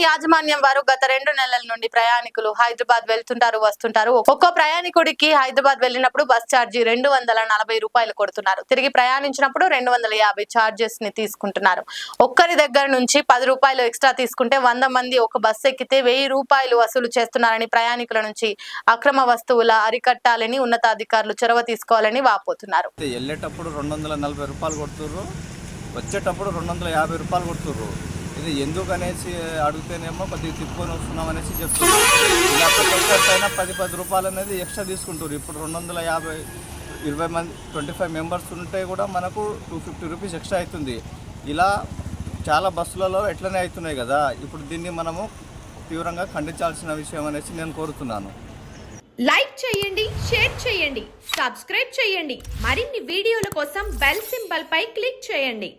Train యాజమాన్యం వారు గత 2 నెలల నుండి ప్రయాణికులు హైదరాబాద్ వెళ్తుంటారు వస్తుంటారు. ఒక్కో ప్రయాణికుడికి హైదరాబాద్ వెళ్ళినప్పుడు బస్ ఛార్జీ 240 రూపాయలు కొడుతున్నారు. తిరిగి ప్రయాణించినప్పుడు 250 ఛార్జెస్ ని తీసుకుంటున్నారు. ఒక్కరి దగ్గర నుంచి 10 రూపాయలు ఎక్స్ట్రా తీసుకుంటే 100 మంది ఒక బస్ ఎక్కితే 1000 రూపాయలు వసూలు చేస్తున్నారని ప్రయాణికుల నుంచి అక్రమ వస్తువుల అరికట్టాలని ఉన్నతాధికారులు చొరవ తీసుకోవాలని వాపోతున్నారు. వెళ్ళేటప్పుడు 240 రూపాయలు కొడుతుర్రు, వచ్చేటప్పుడు 250 రూపాయలు కొడుతుర్రు. ఇది ఎందుకు అనేసి అడిగితేనేమో కొద్దిగా తిప్పుకొని వస్తున్నాం అనేసి చెప్తున్నారు. ఇలా ప్రతి ఒక్కరిపైన 10 రూపాయలు అనేది ఎక్స్ట్రా తీసుకుంటారు. ఇప్పుడు 250 20 మంది 25 మెంబర్స్ ఉంటే కూడా మనకు 250 రూపీస్ ఎక్స్ట్రా అవుతుంది. ఇలా చాలా బస్సులలో ఎట్లనే అవుతున్నాయి కదా. ఇప్పుడు దీన్ని మనము తీవ్రంగా ఖండించాల్సిన విషయం అనేసి నేను కోరుతున్నాను. లైక్ చేయండి, షేర్ చేయండి, సబ్స్క్రైబ్ చేయండి. మరిన్ని వీడియోల కోసం బెల్ సింబల్ పై క్లిక్ చేయండి.